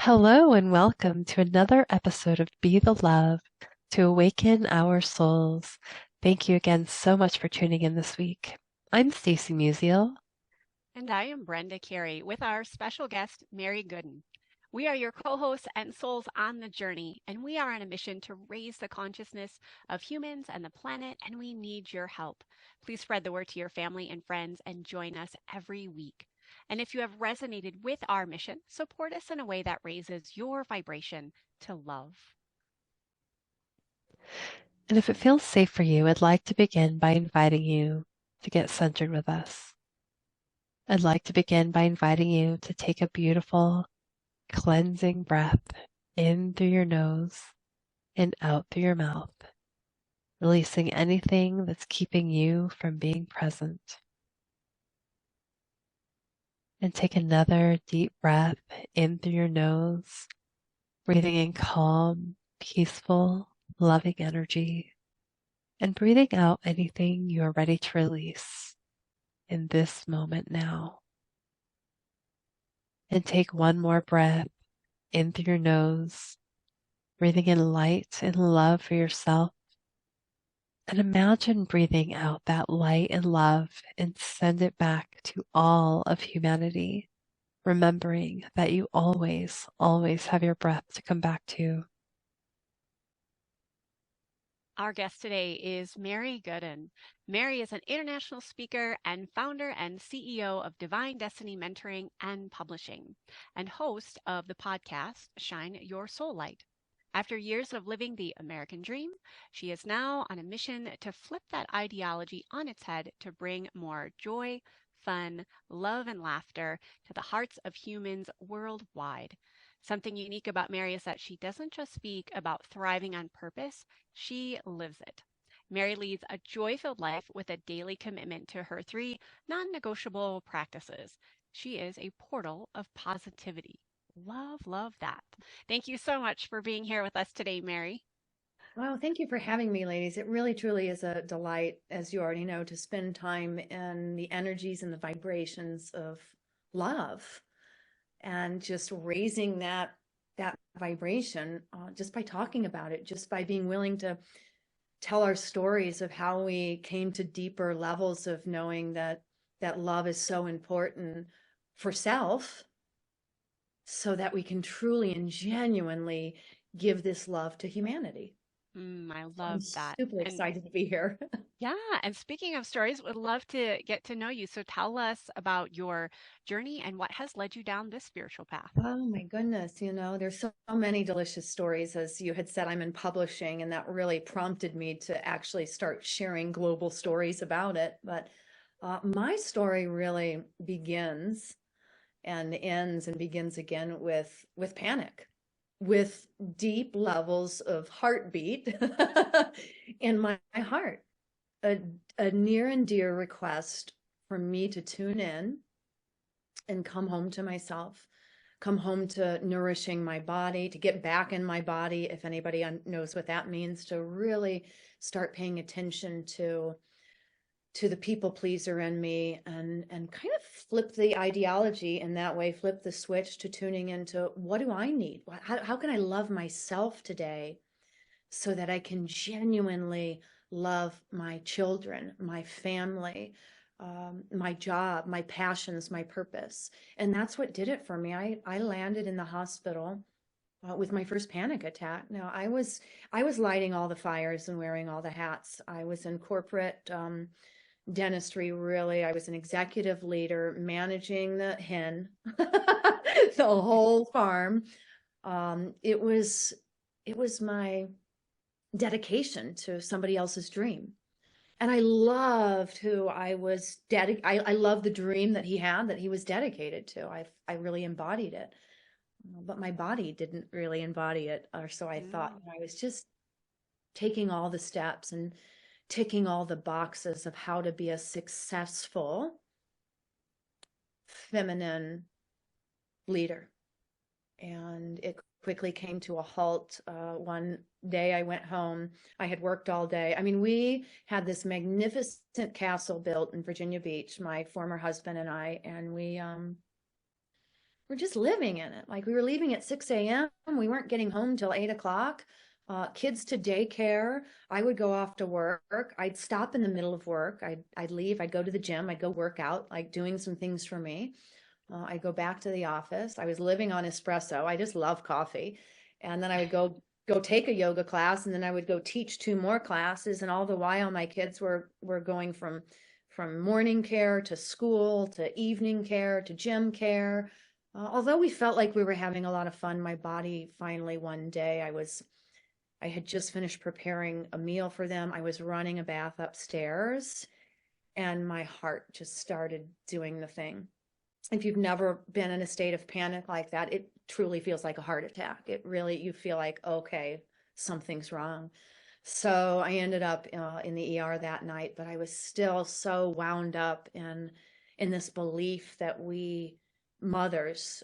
Hello and welcome to another episode of Be the Love to Awaken Our Souls. Thank you again so much for tuning in this week. I'm Stacy Musial. And I am Brenda Carey with our special guest, Mary Gooden. We are your co hosts and souls on the journey, and we are on a mission to raise the consciousness of humans and the planet, and we need your help. Please spread the word to your family and friends and join us every week. And if you have resonated with our mission, support us in a way that raises your vibration to love. And if it feels safe for you, I'd like to begin by inviting you to get centered with us. I'd like to begin by inviting you to take a beautiful, cleansing breath in through your nose and out through your mouth, releasing anything that's keeping you from being present. And take another deep breath in through your nose, breathing in calm, peaceful, loving energy, and breathing out anything you are ready to release in this moment now. And take one more breath in through your nose, breathing in light and love for yourself. And imagine breathing out that light and love and send it back to all of humanity, remembering that you always, always have your breath to come back to. Our guest today is Mary Gooden. Mary is an international speaker and founder and CEO of Divine Destiny Mentoring and Publishing, and host of the podcast Shine Your Soul Light. After years of living the American dream, she is now on a mission to flip that ideology on its head to bring more joy, fun, love, and laughter to the hearts of humans worldwide. Something unique about Mary is that she doesn't just speak about thriving on purpose, she lives it. Mary leads a joy filled life with a daily commitment to her three non negotiable practices. She is a portal of positivity. Love, love that. Thank you so much for being here with us today, Mary. Well, thank you for having me, ladies. It really, truly is a delight, as you already know, to spend time in the energies and the vibrations of love and just raising that vibration just by talking about it, just by being willing to tell our stories of how we came to deeper levels of knowing that love is so important for self so that we can truly and genuinely give this love to humanity. I I'm love that. super And excited to be here. yeah, and speaking of stories, would love to get to know you. So tell us about your journey and what has led you down this spiritual path. Oh my goodness, there's so many delicious stories. As you had said, I'm in publishing, and that really prompted me to actually start sharing global stories about it. But my story really begins and ends and begins again with panic, with deep levels of heartbeat in my heart. A, a near and dear request for me to tune in and come home to myself, come home to nourishing my body, to get back in my body, if anybody knows what that means, to really start paying attention to the people pleaser in me, and kind of flip the ideology in that way, flip the switch to tuning into what do I need? How can I love myself today so that I can genuinely love my children, my family, my job, my passions, my purpose. And that's what did it for me. I landed in the hospital with my first panic attack. Now I was lighting all the fires and wearing all the hats. I was in corporate dentistry, really. I was an executive leader managing the hen, the whole farm. It was my dedication to somebody else's dream. And I loved who I was I loved the dream that he had, that he was dedicated to. I really embodied it. But my body didn't really embody it, or so I thought. Mm. I was just taking all the steps and ticking all the boxes of how to be a successful feminine leader. And it quickly came to a halt. One day I went home. I had worked all day. I mean, we had this magnificent castle built in Virginia Beach, my former husband and I, and we're just living in it. Like we were leaving at 6 a.m. We weren't getting home till 8 o'clock. Kids to daycare. I would go off to work. I'd stop in the middle of work. I'd leave. I'd go to the gym. I'd go work out, like doing some things for me. I'd go back to the office. I was living on espresso. I just love coffee. And then I would go take a yoga class, and then I would go teach 2 more classes. And all the while my kids were going from morning care to school to evening care to gym care. Although we felt like we were having a lot of fun, my body finally one day, I had just finished preparing a meal for them. I was running a bath upstairs, and my heart just started doing the thing. If you've never been in a state of panic like that, it truly feels like a heart attack. It really, you feel like, okay, something's wrong. So I ended up in the ER that night, but I was still so wound up in this belief that we mothers,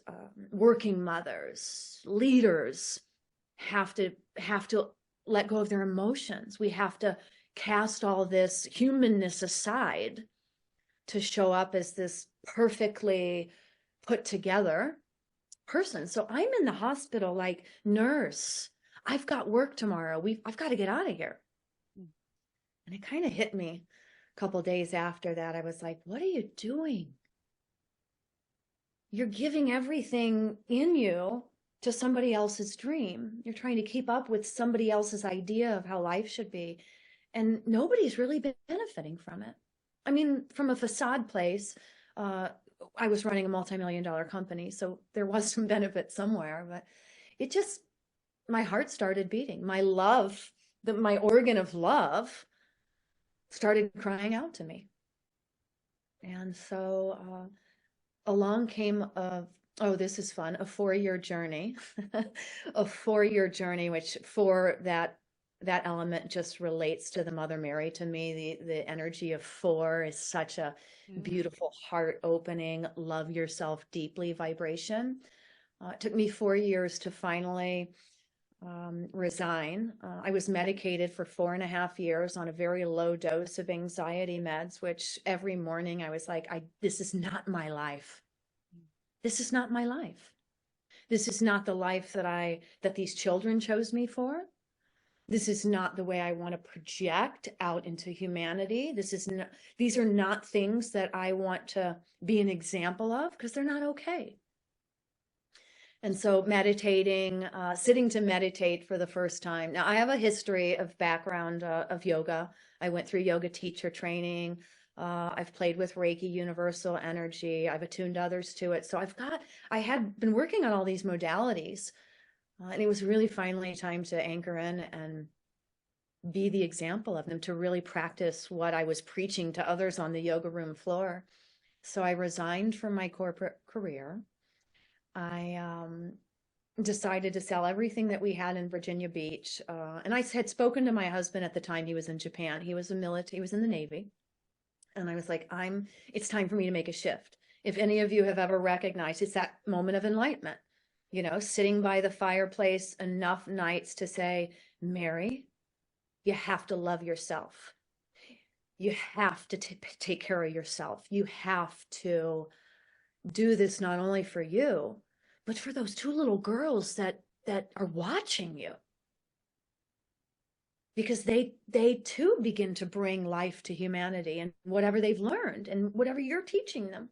working mothers, leaders, have to let go of their emotions. We have to cast all this humanness aside to show up as this perfectly put together person. So I'm in the hospital like, nurse, I've got work tomorrow. I've got to get out of here. And it kind of hit me a couple of days after that. I was like, what are you doing? You're giving everything in you to somebody else's dream. You're trying to keep up with somebody else's idea of how life should be. And nobody's really been benefiting from it. I mean, from a facade place, I was running a multi-million-dollar company, so there was some benefit somewhere, but it just, my heart started beating. My love, my organ of love started crying out to me. And so along came oh, this is fun, a 4-year journey, a 4-year journey, which for that element just relates to the Mother Mary to me. The energy of 4 is such a beautiful heart opening, love yourself deeply vibration. It took me 4 years to finally resign. I was medicated for 4.5 years on a very low dose of anxiety meds, which every morning I was like, this is not my life. This is not my life. This is not the life that these children chose me for. This is not the way I want to project out into humanity. These are not things that I want to be an example of, because they're not okay. And so meditating, sitting to meditate for the first time. Now, I have a history of background of yoga. I went through yoga teacher training. I've played with Reiki, universal energy. I've attuned others to it. So I had been working on all these modalities. And it was really finally time to anchor in and be the example of them, to really practice what I was preaching to others on the yoga room floor. So I resigned from my corporate career. I decided to sell everything that we had in Virginia Beach. And I had spoken to my husband at the time. He was in Japan. He was he was in the Navy. And I was like, it's time for me to make a shift. If any of you have ever recognized, it's that moment of enlightenment, sitting by the fireplace enough nights to say, Mary, you have to love yourself. You have to take care of yourself. You have to do this not only for you, but for those 2 little girls that are watching you. Because they too begin to bring life to humanity and whatever they've learned and whatever you're teaching them.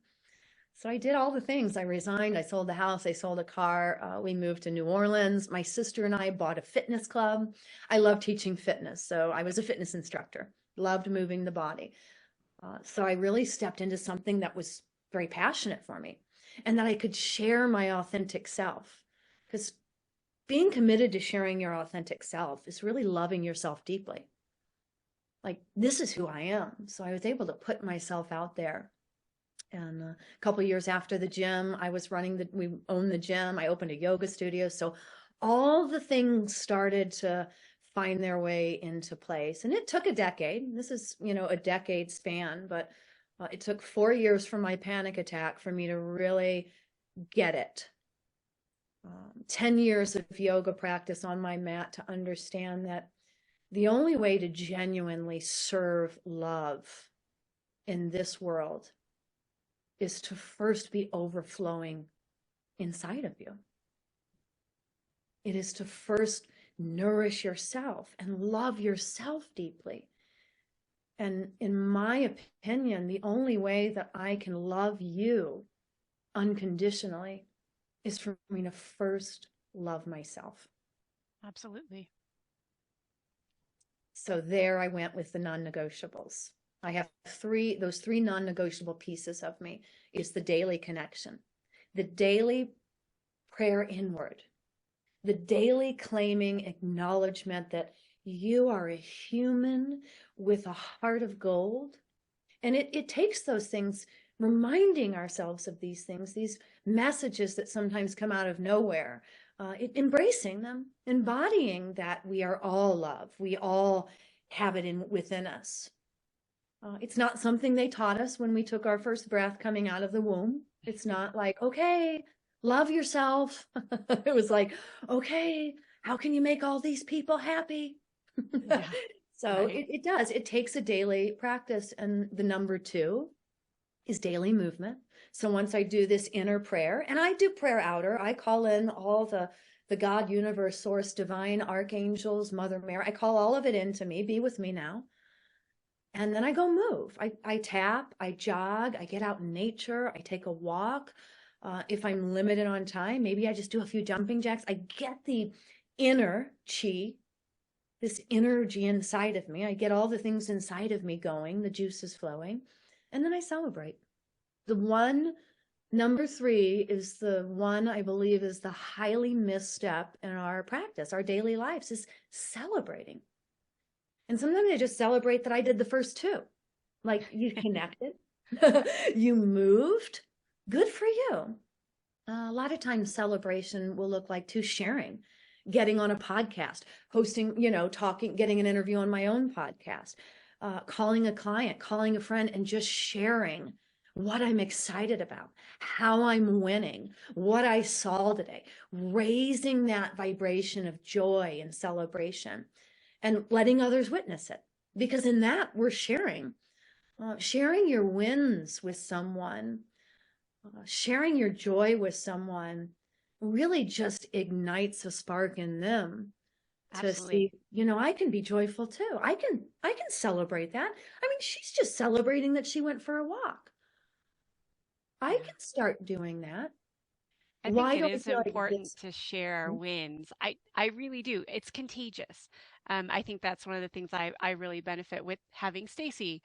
So I did all the things. I resigned. I sold the house. I sold a car. We moved to New Orleans. My sister and I bought a fitness club. I love teaching fitness. So I was a fitness instructor, loved moving the body. So I really stepped into something that was very passionate for me, and that I could share my authentic self. Because being committed to sharing your authentic self is really loving yourself deeply. Like, this is who I am. So I was able to put myself out there. And a couple of years after the gym, we owned the gym. I opened a yoga studio. So all the things started to find their way into place. And it took a decade. This is, a decade span, but it took 4 years from my panic attack for me to really get it. 10 years of yoga practice on my mat to understand that the only way to genuinely serve love in this world is to first be overflowing inside of you. It is to first nourish yourself and love yourself deeply. And in my opinion, the only way that I can love you unconditionally is for me to first love myself. Absolutely. So there I went with the non-negotiables. I have those three non-negotiable pieces of me is the daily connection, the daily prayer inward, the daily claiming acknowledgement that you are a human with a heart of gold. And it takes those things, reminding ourselves of these things, these messages that sometimes come out of nowhere, embracing them, embodying that we are all love. We all have it within us. It's not something they taught us when we took our first breath coming out of the womb. It's not like, okay, love yourself. It was like, okay, how can you make all these people happy? Yeah, So right. it does. It takes a daily practice. And the number 2 is daily movement. So once I do this inner prayer, and I do prayer outer, I call in all the God, universe, source, divine, archangels, Mother Mary. I call all of it into me. Be with me now. And then I go move. I tap, I jog, I get out in nature, I take a walk. If I'm limited on time, maybe I just do a few jumping jacks. I get the inner chi, this energy inside of me. I get all the things inside of me going, the juice is flowing, and then I celebrate. Number 3 is the one I believe is the highly misstep in our practice, our daily lives, is celebrating. And sometimes I just celebrate that I did the first 2. Like, you connected, you moved, good for you. A lot of times celebration will look like sharing, getting on a podcast, hosting, talking, getting an interview on my own podcast, calling a client, calling a friend, and just sharing what I'm excited about, how I'm winning, what I saw today, raising that vibration of joy and celebration and letting others witness it. Because in that, we're sharing your wins with someone, sharing your joy with someone really just ignites a spark in them to Absolutely. see, I can be joyful too. I can celebrate that. I mean, she's just celebrating that she went for a walk. I Yeah. can start doing that. I think Why it don't is like important this? to share wins. I really do. It's contagious. I think that's one of the things I really benefit with having Stacy,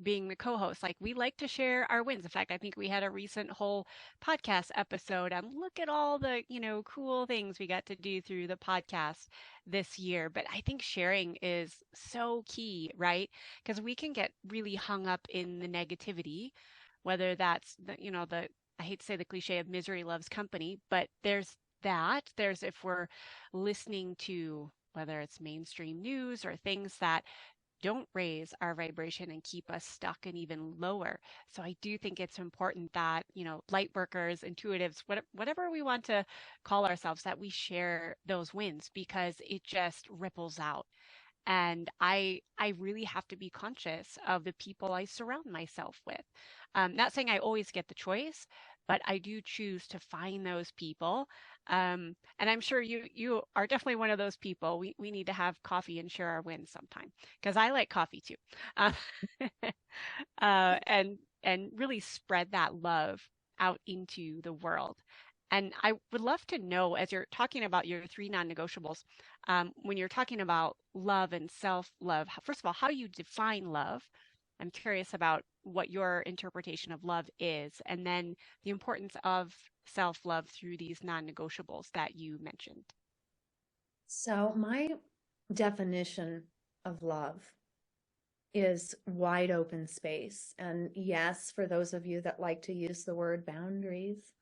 being the co-host. Like, we like to share our wins. In fact, I think we had a recent whole podcast episode and look at all the, cool things we got to do through the podcast this year. But I think sharing is so key, right? Because we can get really hung up in the negativity, whether that's the I hate to say the cliche of misery loves company, but there's that. There's if we're listening to whether it's mainstream news or things that don't raise our vibration and keep us stuck and even lower. So I do think it's important that, light workers, intuitives, whatever we want to call ourselves, that we share those wins because it just ripples out. And I really have to be conscious of the people I surround myself with. Not saying I always get the choice, but I do choose to find those people. And I'm sure you are definitely one of those people. We need to have coffee and share our wins sometime because I like coffee too. Uh, and really spread that love out into the world. And I would love to know, as you're talking about your 3 non-negotiables, when you're talking about love and self-love, first of all, how you define love. I'm curious about what your interpretation of love is, and then the importance of self-love through these non-negotiables that you mentioned. So my definition of love is wide open space. And yes, for those of you that like to use the word boundaries,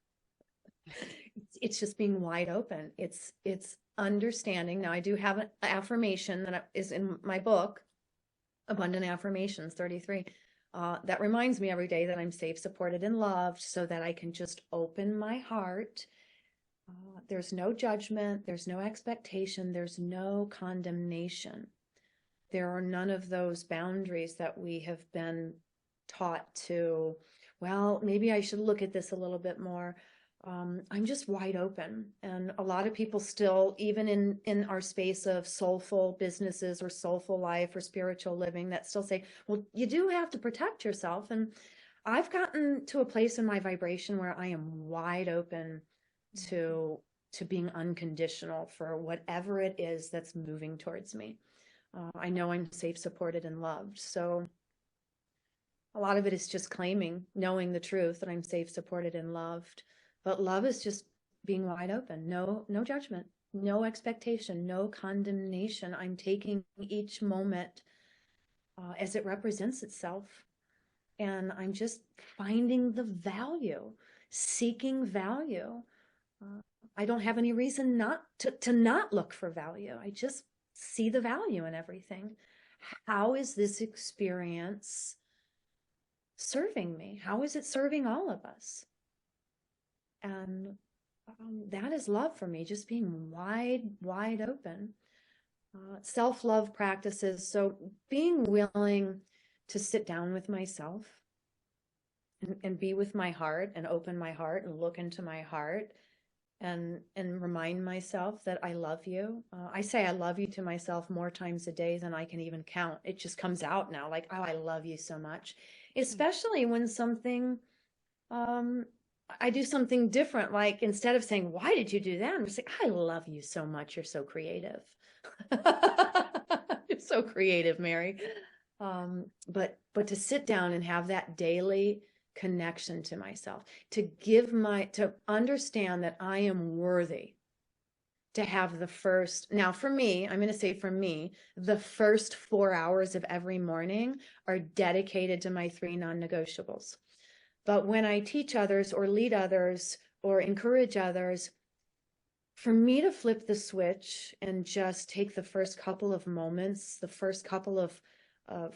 it's just being wide open. It's understanding. Now I do have an affirmation that is in my book, Abundant Affirmations 33. That reminds me every day that I'm safe, supported, and loved so that I can just open my heart. There's no judgment. There's no expectation. There's no condemnation. There are none of those boundaries that we have been taught to, well, maybe I should look at this a little bit more. I'm just wide open. And a lot of people still, even in our space of soulful businesses or soulful life or spiritual living, that still say, well, you do have to protect yourself. And I've gotten to a place in my vibration where I am wide open to being unconditional for whatever it is that's moving towards me. I know I'm safe, supported, and loved. So a lot of it is just claiming, knowing the truth that I'm safe, supported, and loved. But love is just being wide open. No judgment, no expectation, no condemnation. I'm taking each moment as it represents itself. And I'm just finding the value, seeking value. I don't have any reason not to not look for value. I just see the value in everything. How is this experience serving me? How is it serving all of us? And that is love for me, just being wide open. Self-love practices. So being willing to sit down with myself and be with my heart and open my heart and look into my heart and remind myself that I love you. I say I love you to myself more times a day than I can even count. It just comes out now like, oh, I love you so much. Especially when I do something different. Like instead of saying, why did you do that? I'm just like, I love you so much. You're so creative. You're so creative, Mary. But to sit down and have that daily connection to myself, to understand that I am worthy to have now for me, I'm going to say for me, the first 4 hours of every morning are dedicated to my 3 non-negotiables. But when I teach others or lead others or encourage others, for me to flip the switch and just take the first couple of moments, the first couple of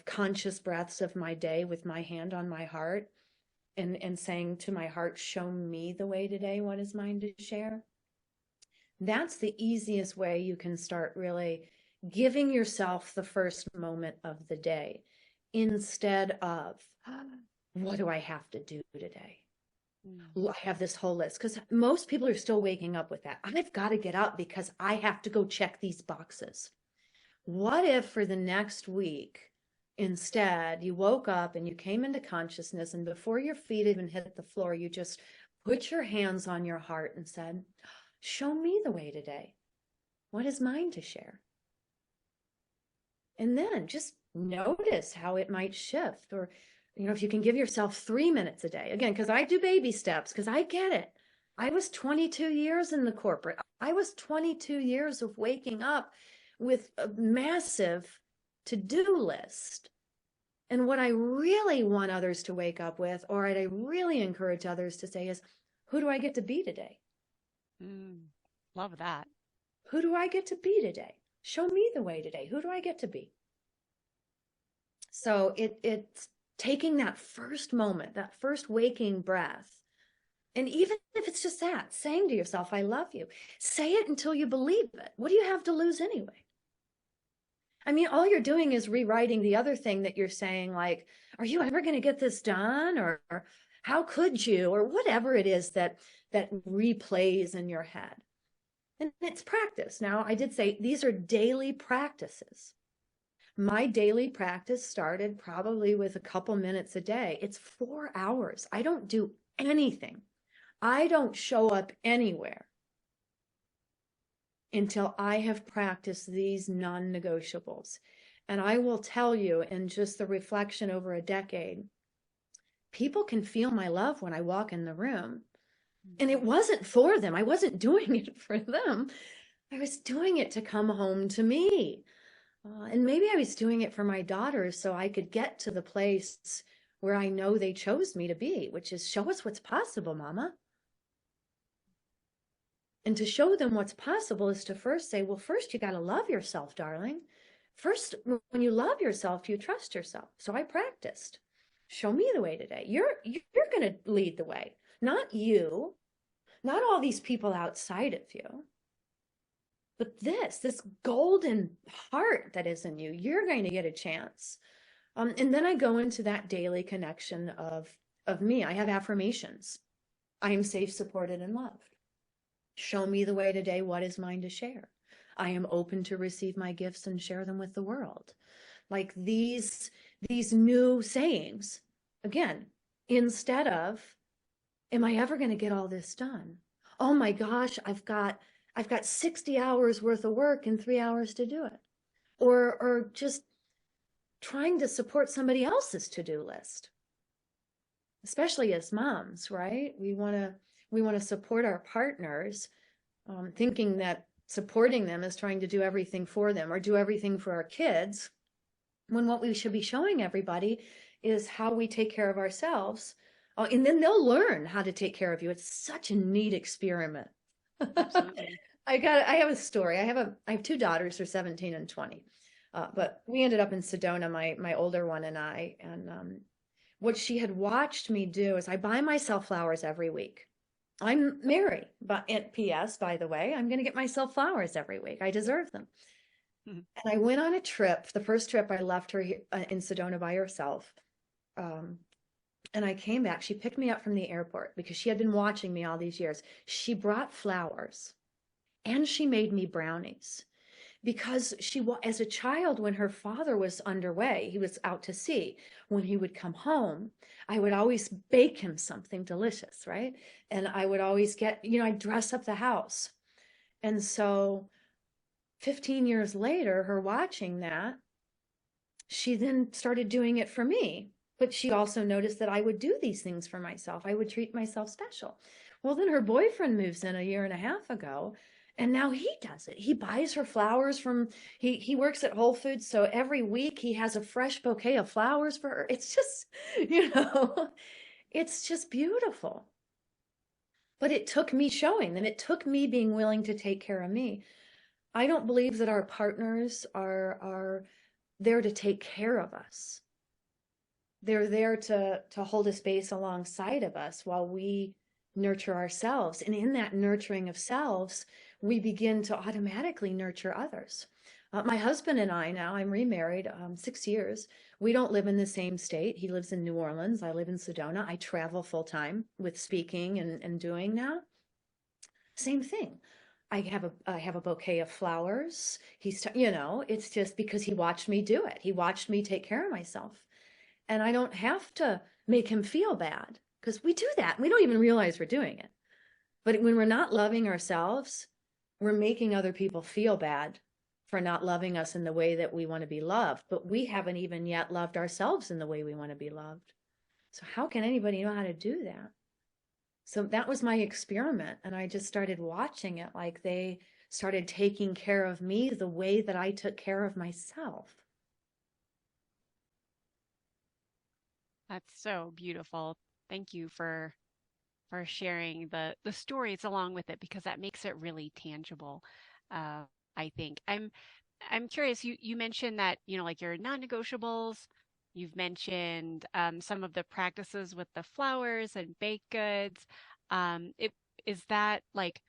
conscious breaths of my day with my hand on my heart and saying to my heart, show me the way today, what is mine to share? That's the easiest way you can start really giving yourself the first moment of the day instead of, what do I have to do today? I have this whole list because most people are still waking up with that. I've got to get up because I have to go check these boxes. What if for the next week, instead, you woke up and you came into consciousness and before your feet even hit the floor, you just put your hands on your heart and said, show me the way today. What is mine to share? And then just notice how it might shift. Or, if you can give yourself 3 minutes a day, again, because I do baby steps, because I get it. I was 22 years in the corporate. I was 22 years of waking up with a massive to-do list. And what I really want others to wake up with, or what I really encourage others to say is, who do I get to be today? Love that. Who do I get to be today? Show me the way today. Who do I get to be? So it's taking that first moment, that first waking breath. And even if it's just that, saying to yourself, I love you. Say it until you believe it. What do you have to lose anyway? I mean, all you're doing is rewriting the other thing that you're saying, like, are you ever going to get this done? Or how could you? Or whatever it is that replays in your head. And it's practice. Now, I did say these are daily practices. My daily practice started probably with a couple minutes a day. It's 4 hours. I don't do anything. I don't show up anywhere until I have practiced these non-negotiables. And I will tell you, in just the reflection over a decade, people can feel my love when I walk in the room. And it wasn't for them. I wasn't doing it for them. I was doing it to come home to me. And maybe I was doing it for my daughters so I could get to the place where I know they chose me to be, which is show us what's possible, Mama. And to show them what's possible is to first say, well, first you got to love yourself, darling. First, when you love yourself, you trust yourself. So I practiced. Show me the way today. You're going to lead the way. Not you, not all these people outside of you, but this golden heart that is in you, you're going to get a chance. And then I go into that daily connection of me. I have affirmations. I am safe, supported, and loved. Show me the way today. What is mine to share? I am open to receive my gifts and share them with the world. Like these new sayings, again, instead of, am I ever going to get all this done? Oh my gosh, I've got 60 hours worth of work in 3 hours to do it. Or just trying to support somebody else's to-do list. Especially as moms, right? We want to support our partners, thinking that supporting them is trying to do everything for them or do everything for our kids, when what we should be showing everybody is how we take care of ourselves. And then they'll learn how to take care of you. It's such a neat experiment. Absolutely. I have a story. I have two daughters, they're 17 and 20. But we ended up in Sedona, my older one and I, and what she had watched me do is I buy myself flowers every week. I'm Mary, but P.S., by the way, I'm going to get myself flowers every week. I deserve them. And I went on a trip. The first trip I left her in Sedona by herself. And I came back. She picked me up from the airport because she had been watching me all these years. She brought flowers and she made me brownies because as a child, when her father was underway, he was out to sea. When he would come home, I would always bake him something delicious, right? And I would always I'd dress up the house. And so 15 years later, her watching that, she then started doing it for me. But she also noticed that I would do these things for myself. I would treat myself special. Well, then her boyfriend moves in a year and a half ago, and now he does it. He buys her flowers he works at Whole Foods, so every week he has a fresh bouquet of flowers for her. It's just, it's just beautiful. But it took me showing them. It took me being willing to take care of me. I don't believe that our partners are there to take care of us. They're there to hold a space alongside of us while we nurture ourselves. And in that nurturing of selves, we begin to automatically nurture others. My husband and I now, I'm remarried 6 years. We don't live in the same state. He lives in New Orleans. I live in Sedona. I travel full time with speaking and doing now. Same thing. I have a bouquet of flowers. It's just because he watched me do it. He watched me take care of myself. And I don't have to make him feel bad because we do that. We don't even realize we're doing it. But when we're not loving ourselves, we're making other people feel bad for not loving us in the way that we want to be loved. But we haven't even yet loved ourselves in the way we want to be loved. So how can anybody know how to do that? So that was my experiment. And I just started watching it like they started taking care of me the way that I took care of myself. That's so beautiful. Thank you for sharing the stories along with it, because that makes it really tangible. I think I'm curious. You mentioned that like your non-negotiables. You've mentioned some of the practices with the flowers and baked goods. Is that like,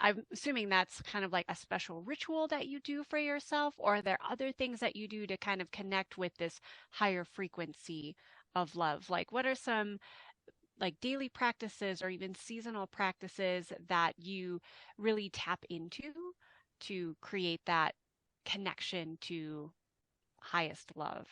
I'm assuming that's kind of like a special ritual that you do for yourself, or are there other things that you do to kind of connect with this higher frequency of love? Like, what are some like daily practices or even seasonal practices that you really tap into to create that connection to highest love?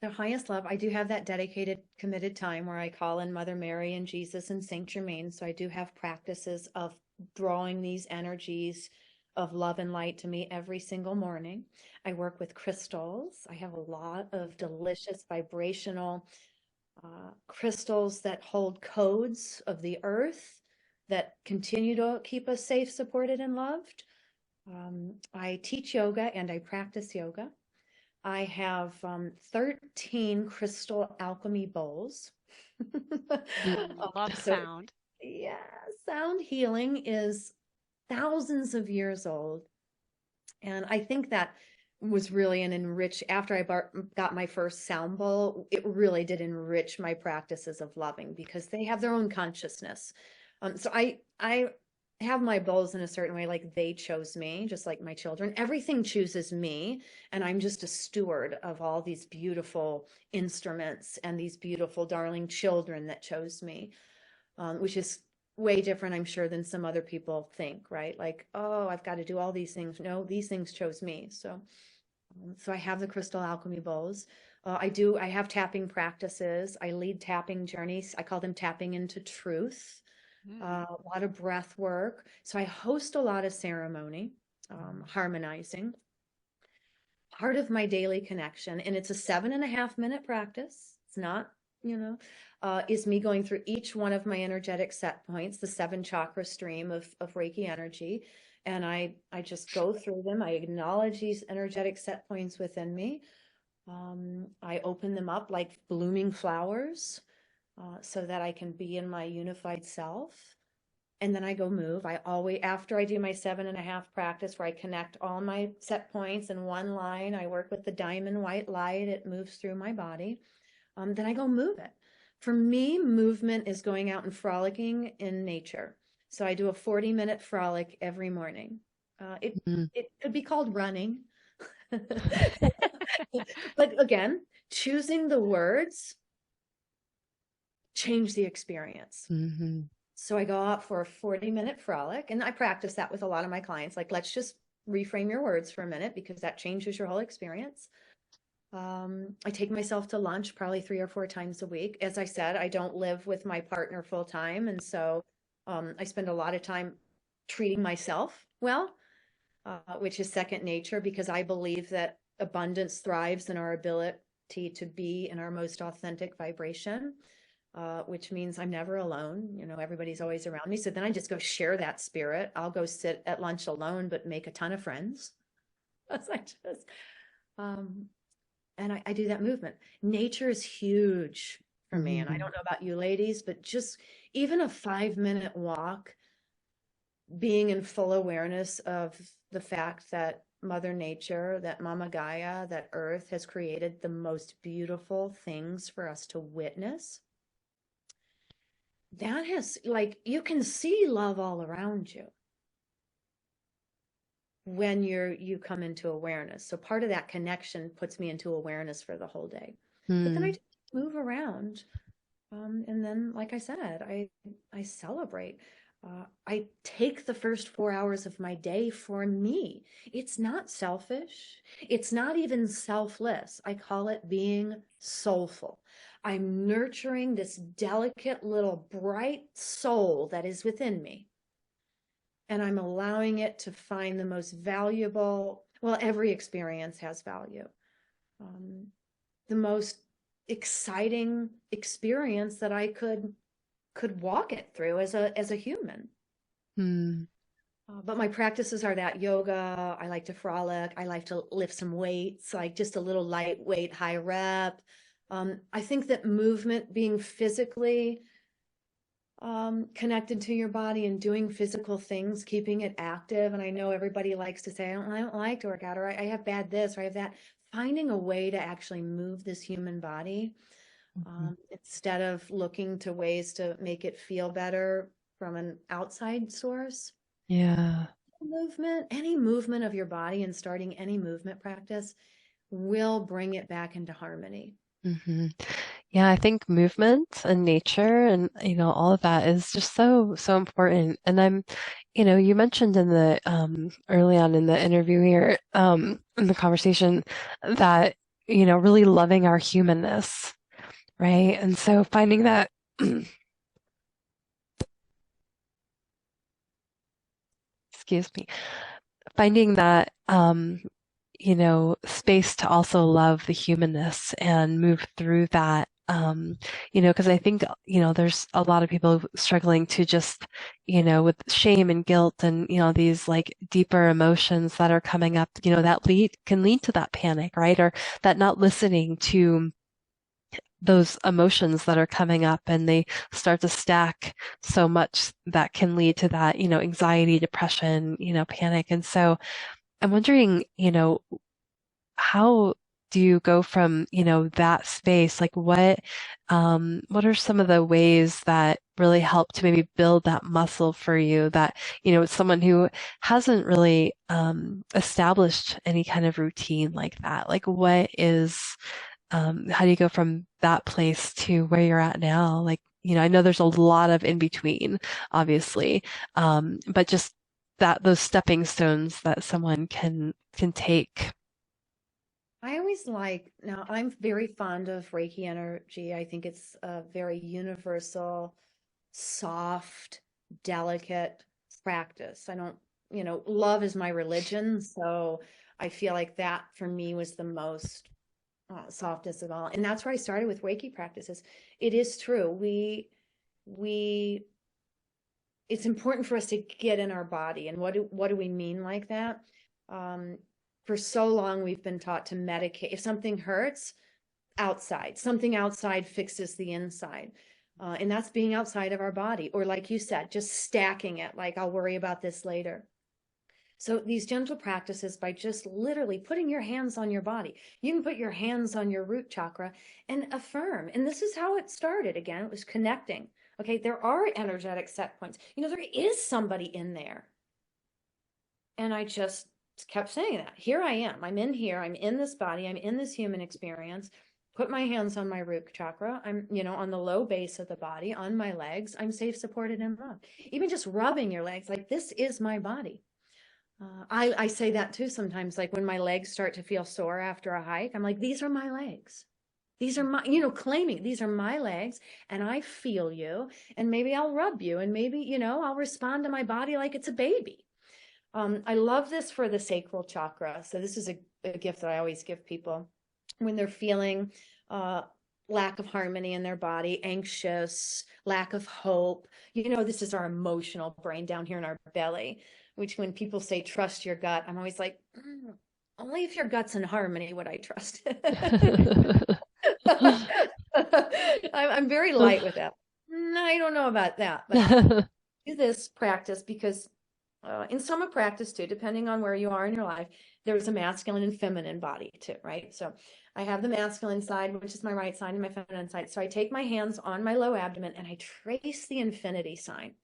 The highest love, I do have that dedicated, committed time where I call in Mother Mary and Jesus and Saint Germain. So I do have practices of drawing these energies of love and light to me every single morning. I work with crystals. I have a lot of delicious vibrational crystals that hold codes of the earth that continue to keep us safe, supported, and loved. I teach yoga and I practice yoga. I have 13 crystal alchemy bowls. Love sound. Yeah, sound healing is thousands of years old. And I think that was really after I got my first sound bowl, it really did enrich my practices of loving because they have their own consciousness. So I have my bowls in a certain way, like they chose me, just like my children. Everything chooses me, and I'm just a steward of all these beautiful instruments and these beautiful, darling children that chose me. which is way different, I'm sure, than some other people think, right? Like, oh, I've got to do all these things. No, these things chose me. So I have the crystal alchemy bowls. I have tapping practices. I lead tapping journeys. I call them tapping into truth. A lot of breath work. So I host a lot of ceremony, harmonizing. Part of my daily connection, and it's a 7.5 minute practice. It's not, is me going through each one of my energetic set points, the 7 chakra stream of Reiki energy. And I just go through them. I acknowledge these energetic set points within me. I open them up like blooming flowers, so that I can be in my unified self. And then I go move. I always, after I do my 7.5 practice where I connect all my set points in one line, I work with the diamond white light. It moves through my body. Then I go move it. For me, movement is going out and frolicking in nature. So I do a 40-minute frolic every morning. It could be called running. But again, choosing the words change the experience. Mm-hmm. So I go out for a 40-minute frolic, and I practice that with a lot of my clients. Like, let's just reframe your words for a minute, because that changes your whole experience. I take myself to lunch probably 3 or 4 times a week. As I said, I don't live with my partner full time. And so I spend a lot of time treating myself well, which is second nature, because I believe that abundance thrives in our ability to be in our most authentic vibration, which means I'm never alone. Everybody's always around me. So then I just go share that spirit. I'll go sit at lunch alone, but make a ton of friends. And I do that movement. Nature is huge for me. And I don't know about you ladies, but just even a 5-minute walk, being in full awareness of the fact that Mother Nature, that Mama Gaia, that Earth has created the most beautiful things for us to witness. That has, like, you can see love all around you when you come into awareness. So part of that connection puts me into awareness for the whole day. But then I just move around. And then, like I said, I celebrate. I take the first 4 hours of my day for me. It's not selfish. It's not even selfless. I call it being soulful. I'm nurturing this delicate little bright soul that is within me. And I'm allowing it to find the most valuable, well, every experience has value. The most exciting experience that I could walk it through as a human. But my practices are that yoga. I like to frolic. I like to lift some weights, like just a little lightweight, high rep. I think that movement, being physically connected to your body and doing physical things, keeping it active. And I know everybody likes to say, I don't like to work out, or I have bad this, or I have that. Finding a way to actually move this human body, instead of looking to ways to make it feel better from an outside source. Yeah. Any movement of your body, and starting any movement practice will bring it back into harmony. Yeah, I think movement and nature and all of that is just so important. And you mentioned in the early on in the interview here, in the conversation, that really loving our humanness, right? And so finding that excuse me, finding that space to also love the humanness and move through that. Because I think, there's a lot of people struggling to just, with shame and guilt and, these like deeper emotions that are coming up, that can lead to that panic, right? Or that not listening to those emotions that are coming up, and they start to stack so much that can lead to that, anxiety, depression, panic. And so I'm wondering, how do you go from, that space? Like what are some of the ways that really help to maybe build that muscle for you that, it's someone who hasn't really established any kind of routine like that? Like how do you go from that place to where you're at now? Like I know there's a lot of in between, obviously, but just those stepping stones that someone can take. I always now I'm very fond of Reiki energy. I think it's a very universal, soft, delicate practice. I don't, love is my religion. So I feel like that for me was the most softest of all. And that's where I started with Reiki practices. It is true. We, it's important for us to get in our body. And what do we mean like that? Um, for so long, we've been taught to medicate. If something hurts, outside, something outside fixes the inside. And that's being outside of our body. Or like you said, just stacking it, like I'll worry about this later. So these gentle practices, by just literally putting your hands on your body, you can put your hands on your root chakra and affirm. And this is how it started. Again, it was connecting. Okay, there are energetic set points. There is somebody in there. And I just kept saying that. Here I am. I'm in here. I'm in this body. I'm in this human experience. Put my hands on my root chakra. I'm, on the low base of the body, on my legs. I'm safe, supported, and loved. Even just rubbing your legs, like this is my body. I say that too sometimes, like when my legs start to feel sore after a hike, I'm like, these are my legs. These are my, claiming these are my legs and I feel you and maybe I'll rub you and maybe, I'll respond to my body like it's a baby. I love this for the sacral chakra. So this is a gift that I always give people when they're feeling lack of harmony in their body, anxious, lack of hope. This is our emotional brain down here in our belly, which when people say trust your gut, I'm always like, only if your gut's in harmony would I trust it. I'm very light with that. I don't know about that, but do this practice because in soma practice too, depending on where you are in your life, there's a masculine and feminine body too, right? So I have the masculine side, which is my right side, and my feminine side. So I take my hands on my low abdomen and I trace the infinity sign.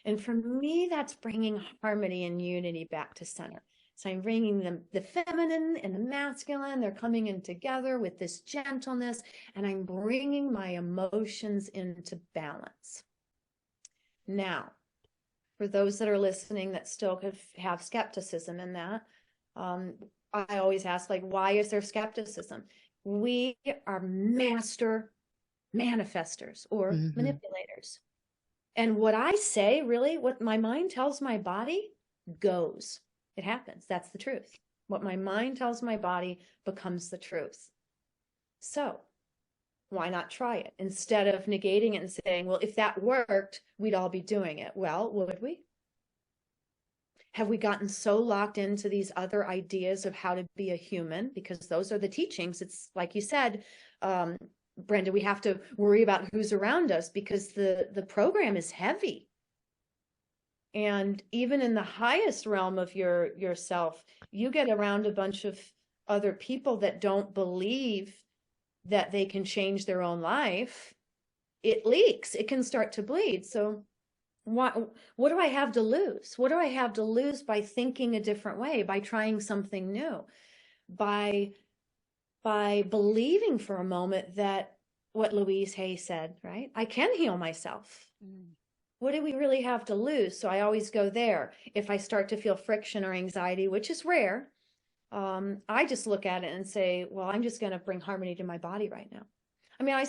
And for me, that's bringing harmony and unity back to center. So I'm bringing the feminine and the masculine. They're coming in together with this gentleness, and I'm bringing my emotions into balance. Now, for those that are listening that still could have skepticism in that, I always ask, like, why is there skepticism? We are master manifestors or manipulators. And what I say, really, what my mind tells my body goes. It happens. That's the truth. What my mind tells my body becomes the truth. So why not try it? Instead of negating it and saying, well, if that worked, we'd all be doing it. Well, would we? Have we gotten so locked into these other ideas of how to be a human? Because those are the teachings. It's like you said, Brenda, we have to worry about who's around us because the program is heavy. And even in the highest realm of yourself, you get around a bunch of other people that don't believe that they can change their own life. It leaks. It can start to bleed. So what do I have to lose? What do I have to lose by thinking a different way, by trying something new, by believing for a moment that what Louise Hay said, right? I can heal myself. What do we really have to lose? So I always go there. If I start to feel friction or anxiety, which is rare, I just look at it and say, well, I'm just going to bring harmony to my body right now. I mean, I'm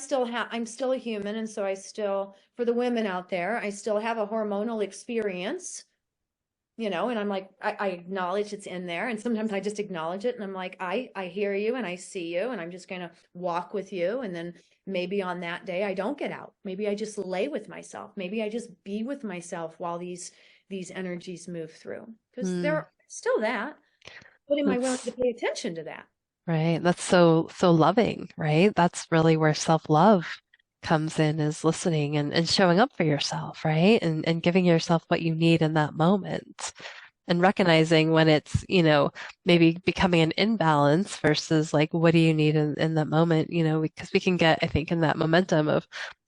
still a human. And so for the women out there, I still have a hormonal experience, and I'm like, I acknowledge it's in there. And sometimes I just acknowledge it. And I'm like, I hear you and I see you and I'm just going to walk with you. And then maybe on that day, I don't get out. Maybe I just lay with myself. Maybe I just be with myself while these energies move through because they're still that. But am I willing to pay attention to that? Right. That's so loving, right? That's really where self-love comes in, is listening and showing up for yourself, right? And giving yourself what you need in that moment and recognizing when it's, maybe becoming an imbalance versus like, what do you need in that moment, because we can get, I think, in that momentum of,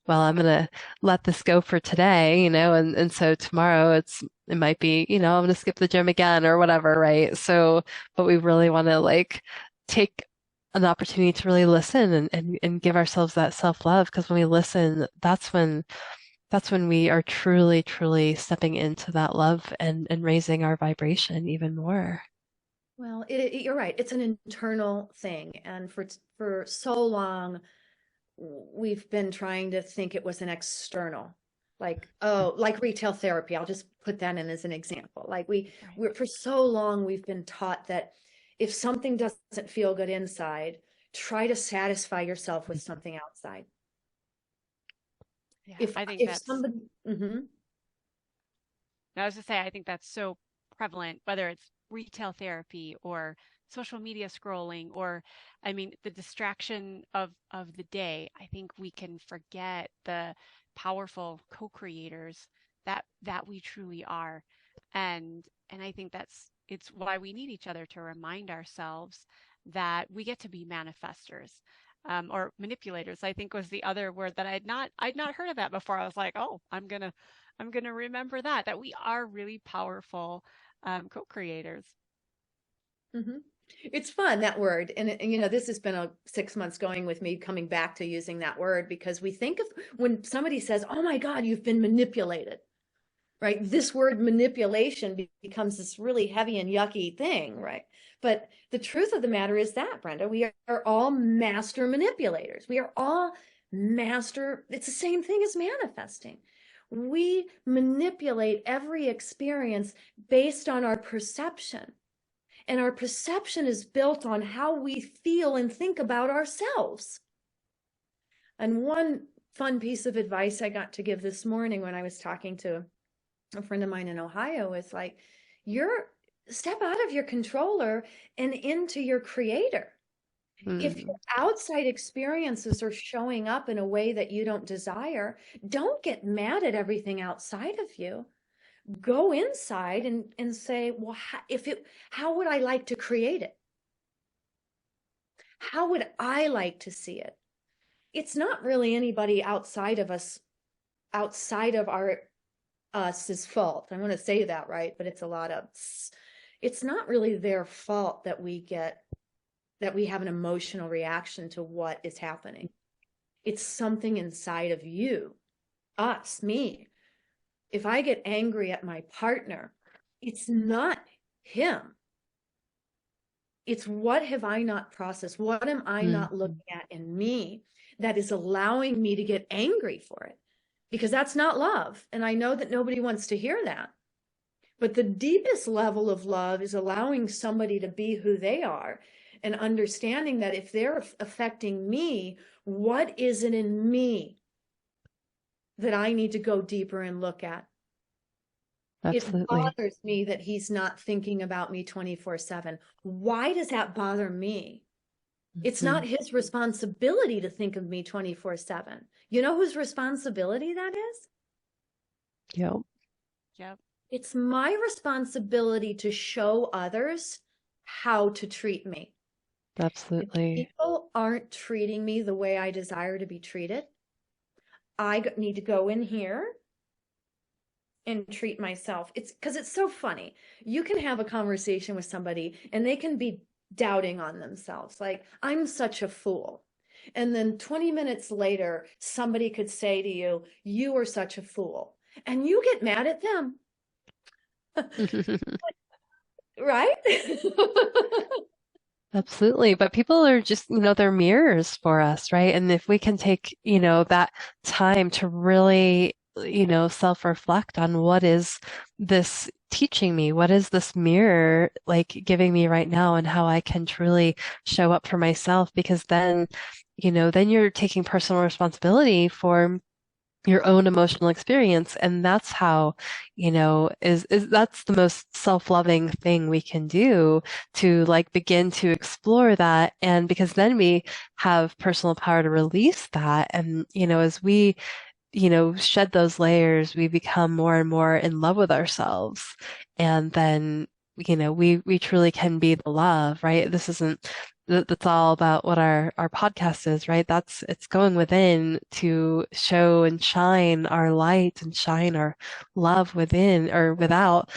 well, I'm gonna let this go for today, and so tomorrow it might be, I'm gonna skip the gym again or whatever, right? So, but we really want to like take an opportunity to really listen and give ourselves that self-love. Because when we listen, that's when we are truly, truly stepping into that love and raising our vibration even more. Well, you're right. It's an internal thing. And for so long, we've been trying to think it was an external, like, oh, like retail therapy. I'll just put that in as an example. Like Right. we're for so long, we've been taught that if something doesn't feel good inside, try to satisfy yourself with something outside. Yeah, If I think if that's, somebody, mhm. I was to say, I think that's so prevalent, whether it's retail therapy or social media scrolling, or, I mean, the distraction of the day. I think we can forget the powerful co-creators that we truly are. And I think it's why we need each other to remind ourselves that we get to be manifestors. Or manipulators, I think was the other word that I'd not heard of that before. I was like, oh, I'm gonna remember that we are really powerful co-creators. Mhm. It's fun, that word. And, this has been 6 months going with me coming back to using that word, because we think of when somebody says, oh my God, you've been manipulated, right? This word manipulation becomes this really heavy and yucky thing, right? But the truth of the matter is that, Brenda, we are all master manipulators. We are all master. It's the same thing as manifesting. We manipulate every experience based on our perception. And our perception is built on how we feel and think about ourselves. And one fun piece of advice I got to give this morning when I was talking to a friend of mine in Ohio is like, you're step out of your controller and into your creator. If your Mm, outside experiences are showing up in a way that you don't desire, don't get mad at everything outside of you. Go inside and say, well, how would I like to create it? How would I like to see it? It's not really anybody outside of us, outside of our us's fault. I want to say that right, but it's a lot of, it's not really their fault that we have an emotional reaction to what is happening. It's something inside of you, us, me. If I get angry at my partner, it's not him. It's what have I not processed? What am I mm, not looking at in me that is allowing me to get angry for it? Because that's not love. And I know that nobody wants to hear that. But the deepest level of love is allowing somebody to be who they are and understanding that if they're affecting me, what is it in me that I need to go deeper and look at? It absolutely. bothers me that he's not thinking about me 24/7. Why does that bother me? It's not Mm, his responsibility to think of me 24/7. You know whose responsibility that is? yep, Yep. It's my responsibility to show others how to treat me. If absolutely. people aren't treating me the way I desire to be treated, I need to go in here and treat myself. It's because it's so funny. You can have a conversation with somebody and they can be doubting on themselves, like, I'm such a fool. And then 20 minutes later, somebody could say to you, you are such a fool. And you get mad at them, right? Absolutely. But people are just, they're mirrors for us, right? And if we can take, that time to really, self-reflect on what is this teaching me? What is this mirror like giving me right now and how I can truly show up for myself? Because then you're taking personal responsibility for your own emotional experience. And that's how, is that's the most self-loving thing we can do to like begin to explore that. And because then we have personal power to release that. And, as we, shed those layers, we become more and more in love with ourselves. And then, we truly can be the love, right? This isn't that's all about what our podcast is, right? It's going within to show and shine our light and shine our love within or without,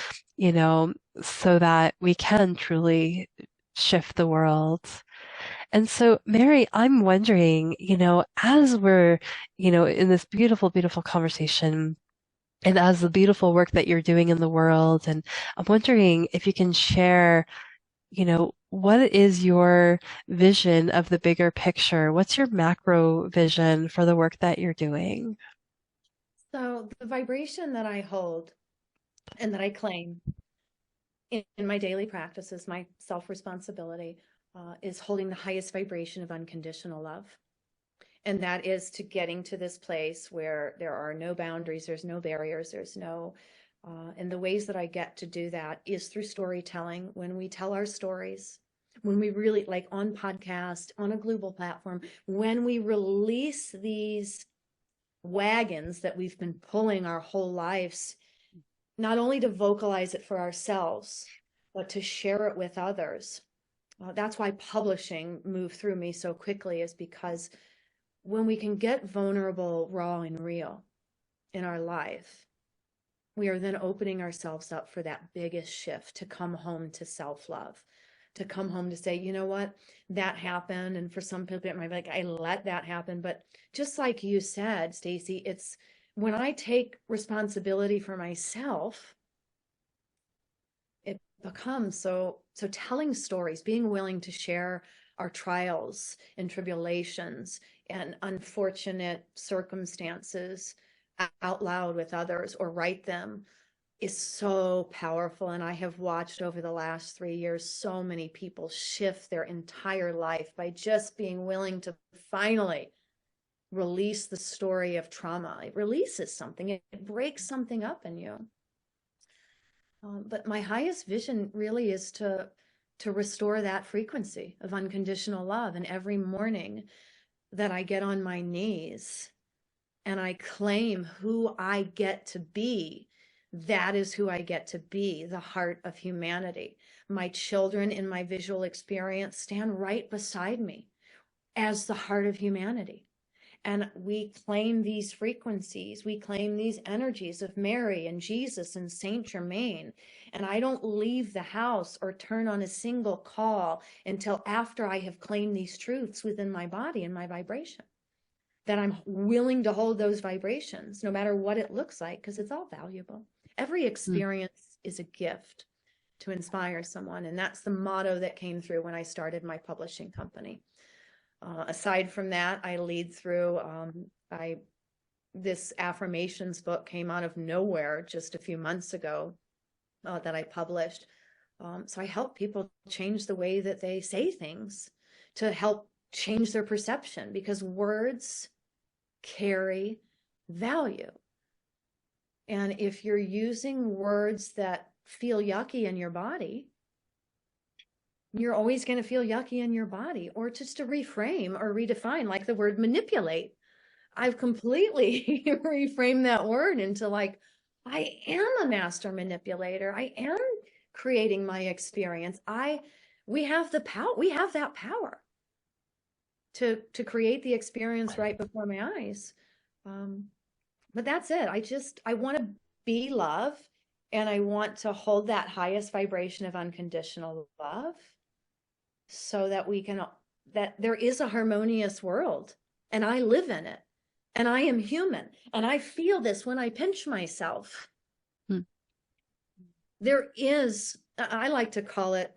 so that we can truly shift the world. And so, Mary, I'm wondering, as we're, in this beautiful, beautiful conversation, and as the beautiful work that you're doing in the world, and I'm wondering if you can share, what is your vision of the bigger picture? What's your macro vision for the work that you're doing? So the vibration that I hold and that I claim in my daily practice is my self-responsibility, is holding the highest vibration of unconditional love. And that is to getting to this place where there are no boundaries, there's no barriers, there's no, and the ways that I get to do that is through storytelling. When we tell our stories, when we really, like on podcast, on a global platform, when we release these wagons that we've been pulling our whole lives, not only to vocalize it for ourselves, but to share it with others. That's why publishing moved through me so quickly, is because when we can get vulnerable, raw, and real in our life, we are then opening ourselves up for that biggest shift to come home to self-love, to come home to say, you know what, that happened. And for some people, it might be like, I let that happen. But just like you said, Stacy, it's when I take responsibility for myself, it becomes so telling stories, being willing to share our trials and tribulations and unfortunate circumstances out loud with others, or write them, is so powerful. And I have watched over the last 3 years so many people shift their entire life by just being willing to finally release the story of trauma. It releases something, it breaks something up in you. But my highest vision really is to restore that frequency of unconditional love. And every morning that I get on my knees and I claim who I get to be, that is who I get to be, the heart of humanity. My children in my visual experience stand right beside me as the heart of humanity. And we claim these frequencies, we claim these energies of Mary and Jesus and Saint Germain. And I don't leave the house or turn on a single call until after I have claimed these truths within my body and my vibration, that I'm willing to hold those vibrations, no matter what it looks like, because it's all valuable. Every experience is a gift to inspire someone. And that's the motto that came through when I started my publishing company. Aside from that, I lead through, this affirmations book came out of nowhere just a few months ago, that I published. So I help people change the way that they say things, to help change their perception, because words carry value. And if you're using words that feel yucky in your body, you're always going to feel yucky in your body. Or just to reframe or redefine, like the word manipulate. I've completely reframed that word into like, I am a master manipulator. I am creating my experience. We have the power. We have that power to create the experience right before my eyes. But that's it. I want to be love, and I want to hold that highest vibration of unconditional love, so that that there is a harmonious world, and I live in it, and I am human, and I feel this when I pinch myself. There is, I like to call it,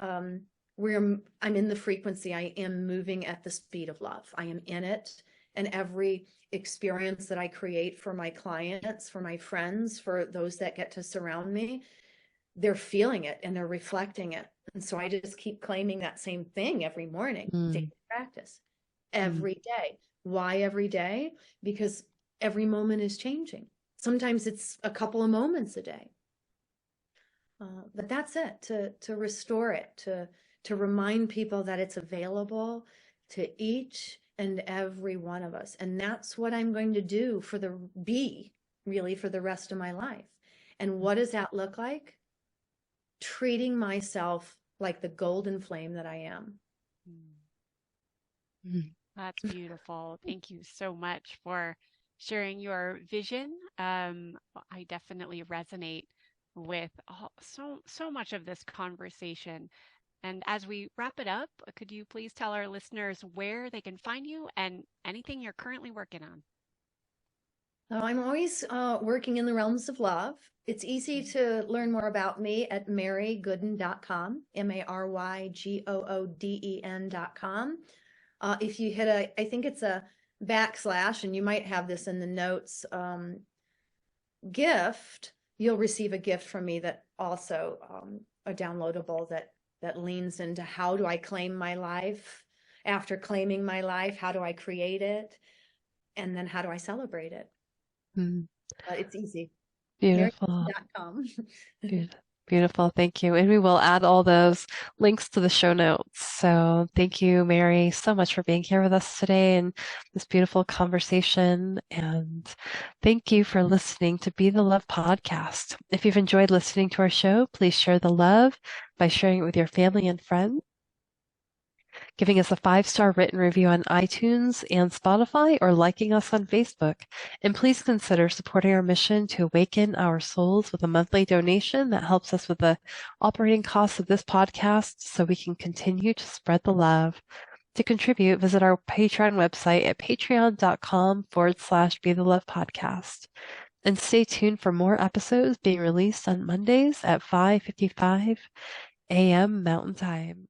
where I'm in the frequency. I am moving at the speed of love. I am in it. And every experience that I create for my clients, for my friends, for those that get to surround me, they're feeling it and they're reflecting it. And so I just keep claiming that same thing every morning, daily practice, every day. Why every day? Because every moment is changing. Sometimes it's a couple of moments a day. But that's it, to restore it, to remind people that it's available to each and every one of us. And that's what I'm going to do for really for the rest of my life. And what does that look like? Treating myself like the golden flame that I am. That's beautiful. Thank you so much for sharing your vision. I definitely resonate with so much of this conversation. And as we wrap it up, could you please tell our listeners where they can find you and anything you're currently working on? I'm always working in the realms of love. It's easy to learn more about me at marygooden.com, MaryGooden.com. If you hit I think it's a / and you might have this in the notes, gift, you'll receive a gift from me that also a downloadable that leans into how do I claim my life? After claiming my life, how do I create it? And then how do I celebrate it? It's easy. Beautiful. Marygooden.com. Beautiful. Thank you. And we will add all those links to the show notes. So thank you, Mary, so much for being here with us today and this beautiful conversation. And thank you for listening to Be the Love podcast. If you've enjoyed listening to our show, please share the love by sharing it with your family and friends, giving us a 5-star written review on iTunes and Spotify, or liking us on Facebook. And please consider supporting our mission to awaken our souls with a monthly donation that helps us with the operating costs of this podcast so we can continue to spread the love. To contribute, visit our Patreon website at patreon.com/Be the Love podcast. And stay tuned for more episodes being released on Mondays at 5:55 a.m. Mountain Time.